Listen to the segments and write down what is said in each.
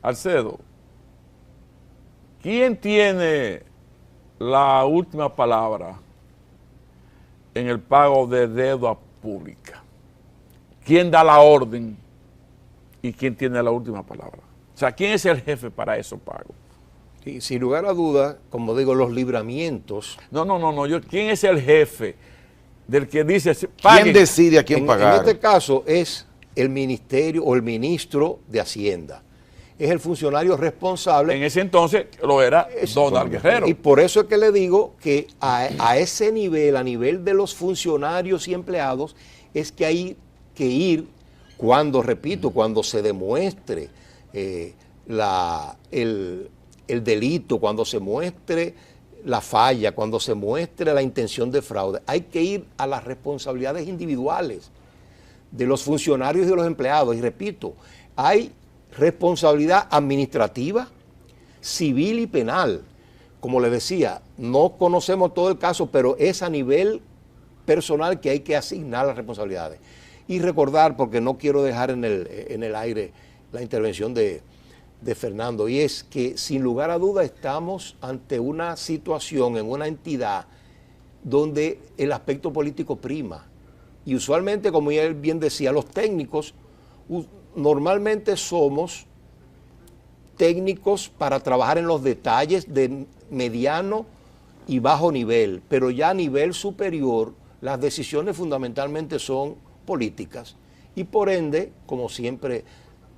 Alcedo, ¿quién tiene la última palabra en el pago de deuda pública? ¿Quién da la orden y quién tiene la última palabra? O sea, ¿quién es el jefe para esos pagos? Sí, sin lugar a dudas, como digo, los libramientos. ¿Quién es el jefe del que dice ¿Quién decide a quién pagar? En este caso es el ministerio o el ministro de Hacienda. Es el funcionario responsable. En ese entonces lo era Donald Guerrero. Y por eso es que le digo que a ese nivel, a nivel de los funcionarios y empleados, es que hay que ir cuando, repito, cuando se demuestre el delito, cuando se muestre la falla, cuando se muestre la intención de fraude. Hay que ir a las responsabilidades individuales de los funcionarios y de los empleados. Y repito, hay responsabilidad administrativa, civil y penal. Como les decía, no conocemos todo el caso, pero es a nivel personal que hay que asignar las responsabilidades. Y recordar, porque no quiero dejar en el aire la intervención de Fernando, y es que sin lugar a duda estamos ante una situación en una entidad donde el aspecto político prima. Y usualmente, como él bien decía, los técnicos normalmente somos técnicos para trabajar en los detalles de mediano y bajo nivel, pero ya a nivel superior las decisiones fundamentalmente son políticas y por ende, como siempre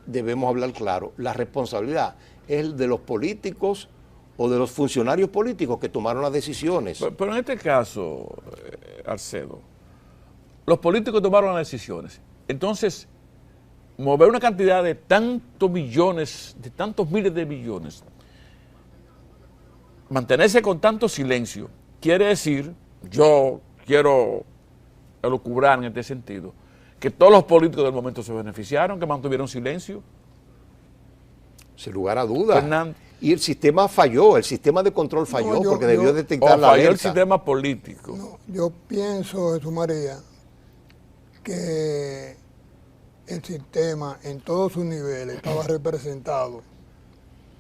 debemos hablar claro, la responsabilidad es de los políticos o de los funcionarios políticos que tomaron las decisiones. Pero en este caso, Alcedo, los políticos tomaron las decisiones. Entonces, mover una cantidad de tantos millones, de tantos miles de millones, mantenerse con tanto silencio, quiere decir, yo quiero elucubrar en este sentido, que todos los políticos del momento se beneficiaron, que mantuvieron silencio. Sin lugar a dudas. Fernando. Y el sistema falló, el sistema de control falló porque debió detectar la falló alerta. el sistema político. No, yo pienso, Jesús María, que el sistema en todos sus niveles estaba representado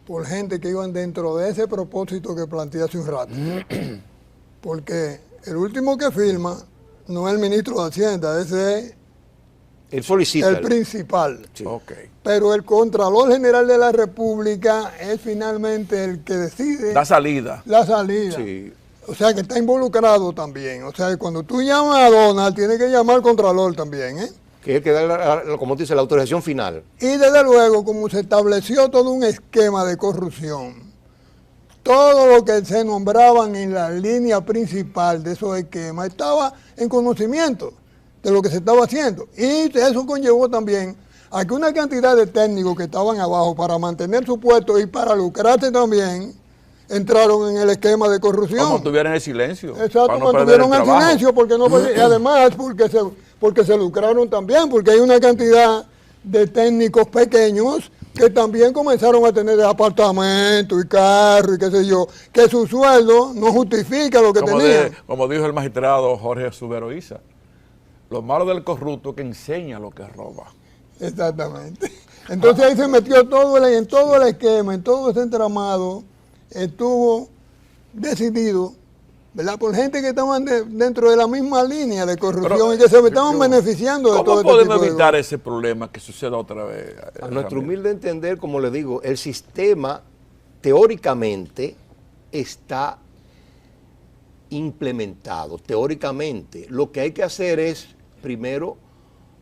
por gente que iban dentro de ese propósito que planteé hace un rato. Porque el último que firma no es el ministro de Hacienda, ese es Él solicita el principal. Sí. Okay. Pero el Contralor General de la República es finalmente el que decide Da salida. la salida. Sí. O sea que está involucrado también. O sea que cuando tú llamas a Donald, tienes que llamar al Contralor también, ¿eh? Que es el que da, como dice, la autorización final. Y desde luego, como se estableció todo un esquema de corrupción, todo lo que se nombraban en la línea principal de esos esquemas estaba en conocimiento de lo que se estaba haciendo. Y eso conllevó también a que una cantidad de técnicos que estaban abajo para mantener su puesto y para lucrarse también, entraron en el esquema de corrupción. O mantuvieron el silencio. Exacto, mantuvieron el silencio porque no, y además porque se lucraron también, porque hay una cantidad de técnicos pequeños que también comenzaron a tener apartamentos y carros y qué sé yo, que su sueldo no justifica lo que tenían. Como dijo el magistrado Jorge Suberoiza, lo malo del corrupto es que enseña lo que roba. Exactamente. Entonces ahí se metió en todo el esquema, en todo ese entramado, estuvo decidido, ¿verdad? Por gente que estaban dentro de la misma línea de corrupción y que se estaban beneficiando de todo ¿Cómo este tipo podemos de evitar cosas. ese problema que suceda otra vez? A nuestro humilde entender, como le digo, el sistema teóricamente está implementado, teóricamente. Lo que hay que hacer es, primero,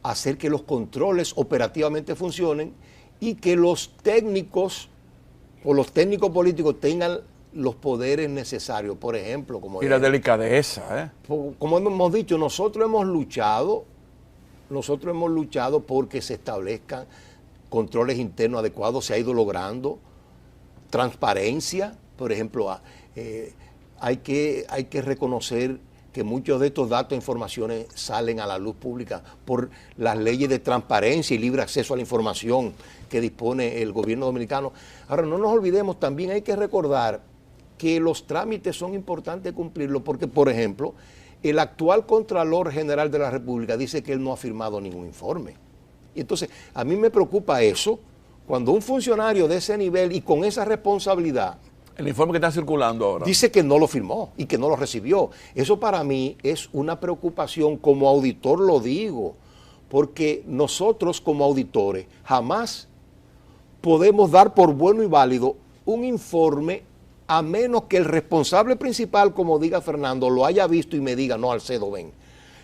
hacer que los controles operativamente funcionen y que los técnicos o los técnicos políticos tengan los poderes necesarios. Por ejemplo, como Y la delicadeza, como hemos dicho, nosotros hemos luchado porque se establezcan controles internos adecuados, se ha ido logrando transparencia. Por ejemplo, hay que reconocer que muchos de estos datos e informaciones salen a la luz pública por las leyes de transparencia y libre acceso a la información que dispone el gobierno dominicano. Ahora, no nos olvidemos, también hay que recordar que los trámites son importantes cumplirlos porque, por ejemplo, el actual Contralor General de la República dice que él no ha firmado ningún informe. Y entonces, a mí me preocupa eso Cuando un funcionario de ese nivel y con esa responsabilidad El informe que está circulando ahora. dice que no lo firmó y que no lo recibió, eso para mí es una preocupación, como auditor lo digo, porque nosotros como auditores jamás podemos dar por bueno y válido un informe a menos que el responsable principal, como diga Fernando, lo haya visto y me diga, no, Alcedo, ven,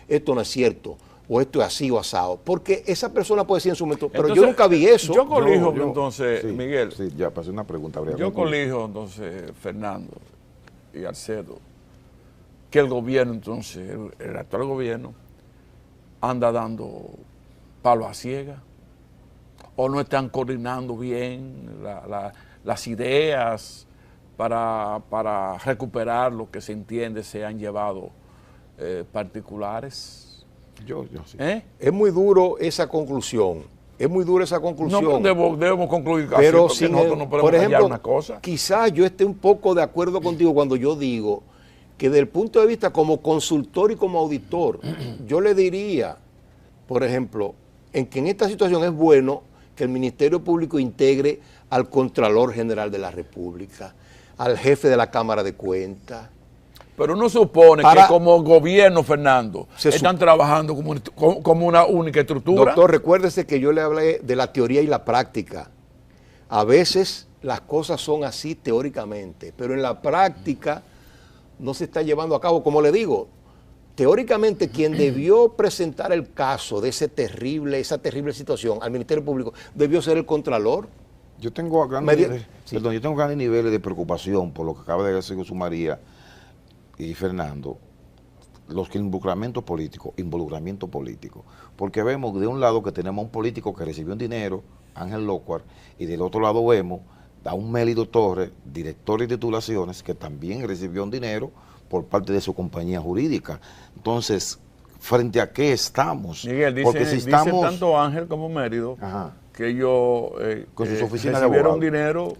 esto no es cierto, o esto es así o asado, porque esa persona puede decir en su momento, pero Entonces, yo nunca vi eso. Yo colijo, Yo- entonces, sí, Miguel, Sí, ya pasé una pregunta. habría yo concluido. colijo, entonces, Fernando y Alcedo, que el gobierno, entonces, el actual gobierno, anda dando palo a ciega, o no están coordinando bien las ideas para recuperar lo que se entiende se han llevado particulares. Yo sí. Es muy duro esa conclusión, es muy dura esa No, conclusión. pero debemos concluir así, Pero porque sin nosotros no podemos por callar ejemplo, una cosa. quizás yo esté un poco de acuerdo contigo cuando yo digo que desde el punto de vista como consultor y como auditor, yo le diría, por ejemplo, en que en esta situación es bueno que el Ministerio Público integre al Contralor General de la República, al jefe de la Cámara de Cuentas. Pero uno supone Para- que como gobierno, Fernando, Se están trabajando como una única estructura. Doctor, recuérdese que yo le hablé de la teoría y la práctica. A veces las cosas son así teóricamente, pero en la práctica no se está llevando a cabo. Como le digo, teóricamente quien debió presentar el caso de esa terrible situación al Ministerio Público debió ser el Contralor. Yo tengo grandes niveles, perdón, yo tengo grandes niveles de preocupación por lo que acaba de decir Jesús María y Fernando, los que involucramiento político, porque vemos de un lado que tenemos a un político que recibió un dinero, Ángel Locuar, y del otro lado vemos a un Mélido Torres, director de titulaciones, que también recibió un dinero por parte de su compañía jurídica. Entonces, ¿frente a qué estamos? Miguel, Porque si estamos dice tanto Ángel como Mérido Ajá. que ellos Con sus oficinas de recibieron abogados. dinero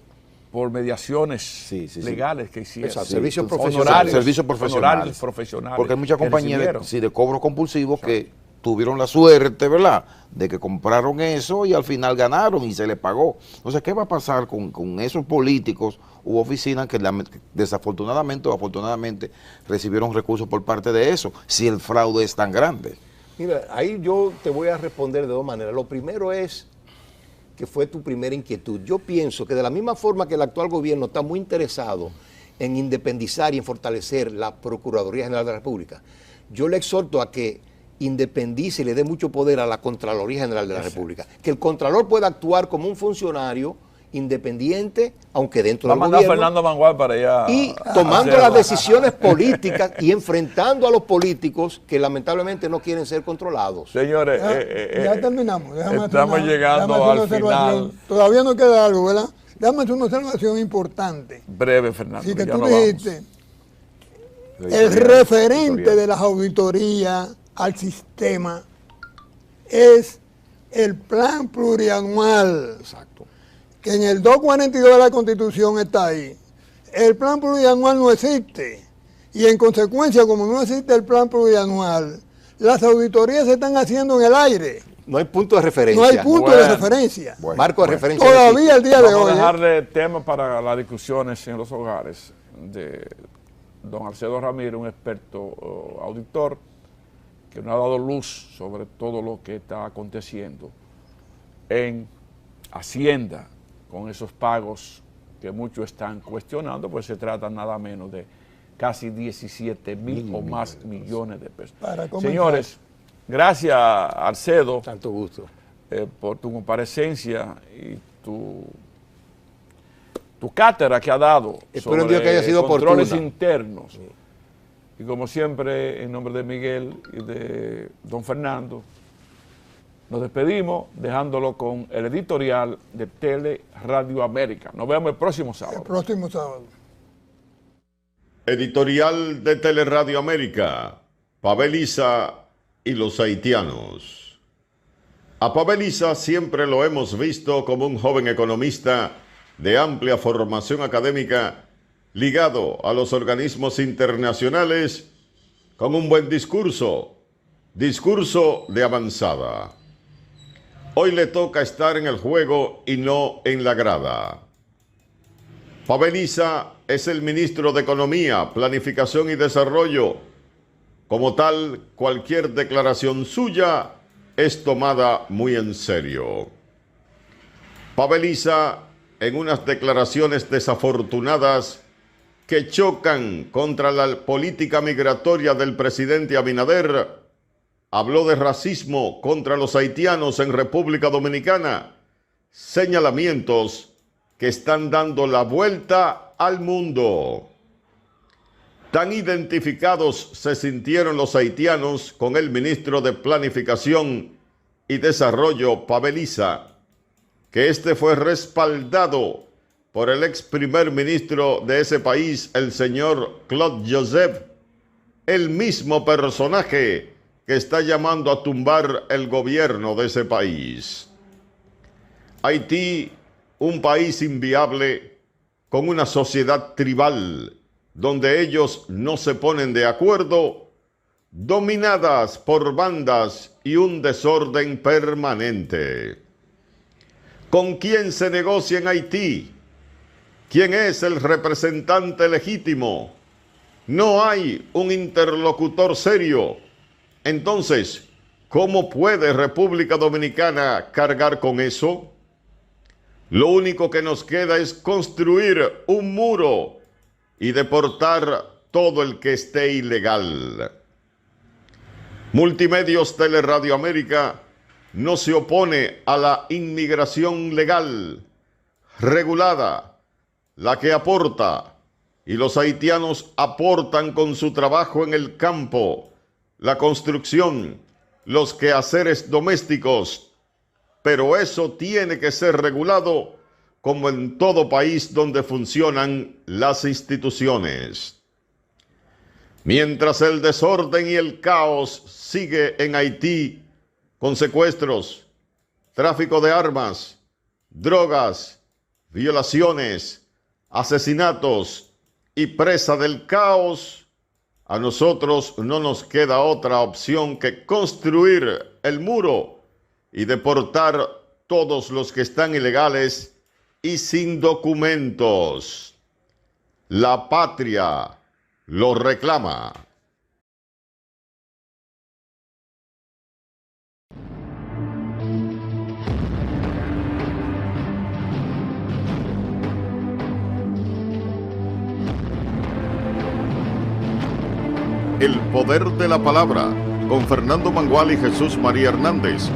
por mediaciones Sí. legales que hicieron. Exacto, Sí, servicios entonces, profesionales. Honorarios, servicios profesionales. honorarios profesionales. Porque hay muchas que compañías recibieron. de cobro compulsivo que tuvieron la suerte, ¿verdad?, de que compraron eso y al final ganaron y se les pagó. Entonces, ¿qué va a pasar con esos políticos u oficinas que desafortunadamente o afortunadamente recibieron recursos por parte de eso, si el fraude es tan grande? Mira, ahí yo te voy a responder de dos maneras. Lo primero es que fue tu primera inquietud. Yo pienso que de la misma forma que el actual gobierno está muy interesado en independizar y en fortalecer la Procuraduría General de la República, yo le exhorto a que independice y le dé mucho poder a la Contraloría General de la República. Que el Contralor pueda actuar como un funcionario independiente, aunque dentro Va a del mandar a gobierno, Fernando Mangual para allá. y a tomando hacer- las decisiones políticas y enfrentando a los políticos que lamentablemente no quieren ser controlados. Señores, Ya terminamos. Déjame hacer estamos una- llegando déjame hacer al una observación. final. Todavía no queda algo, ¿verdad? Déjame hacer una observación importante. Breve, Fernando. Así que ya tú nos vamos. dijiste, el referente de las auditorías al sistema es el plan plurianual, Exacto. que en el 242 de la Constitución está ahí. El plan plurianual no existe y en consecuencia, como no existe el plan plurianual, las auditorías se están haciendo en el aire. No hay punto de referencia. No hay punto Bueno. de referencia. Marco de referencia. Todavía el día de Vamos hoy. a dejarle tema para las discusiones en los hogares de don Alcedo Ramírez, un experto auditor que nos ha dado luz sobre todo lo que está aconteciendo en Hacienda con esos pagos que muchos están cuestionando, pues se trata nada menos de casi 17.000 o más millones de pesos. Para comenzar. Señores, gracias Alcedo Tanto gusto. por tu comparecencia y tu cátedra que ha dado Espero en Dios que haya sido controles oportuna. internos. Y como siempre, en nombre de Miguel y de don Fernando, nos despedimos dejándolo con el editorial de Tele Radio América. Nos vemos el próximo El sábado. próximo sábado. Editorial de Teleradio América, Pavel Issa y los haitianos. A Pavel Issa siempre lo hemos visto como un joven economista de amplia formación académica, ligado a los organismos internacionales, con un buen discurso de avanzada. Hoy le toca estar en el juego y no en la grada. Paveliza es el ministro de Economía, Planificación y Desarrollo. Como tal, cualquier declaración suya es tomada muy en serio. Paveliza, en unas declaraciones desafortunadas que chocan contra la política migratoria del presidente Abinader, habló de racismo contra los haitianos en República Dominicana, señalamientos que están dando la vuelta al mundo. Tan identificados se sintieron los haitianos con el ministro de Planificación y Desarrollo, Paveliza, que este fue respaldado por el ex primer ministro de ese país, el señor Claude Joseph, el mismo personaje que está llamando a tumbar el gobierno de ese país. Haití, un país inviable, con una sociedad tribal, donde ellos no se ponen de acuerdo, dominadas por bandas y un desorden permanente. ¿Con quién se negocia en Haití? ¿Quién es el representante legítimo? No hay un interlocutor serio. Entonces, ¿cómo puede República Dominicana cargar con eso? Lo único que nos queda es construir un muro y deportar todo el que esté ilegal. Multimedios Teleradio América no se opone a la inmigración legal, regulada, la que aporta, y los haitianos aportan con su trabajo en el campo, la construcción, los quehaceres domésticos, pero eso tiene que ser regulado como en todo país donde funcionan las instituciones. Mientras el desorden y el caos sigue en Haití, con secuestros, tráfico de armas, drogas, violaciones, asesinatos y presa del caos, a nosotros no nos queda otra opción que construir el muro y deportar todos los que están ilegales y sin documentos. La patria lo reclama. El poder de la palabra, con Fernando Mangual y Jesús María Hernández,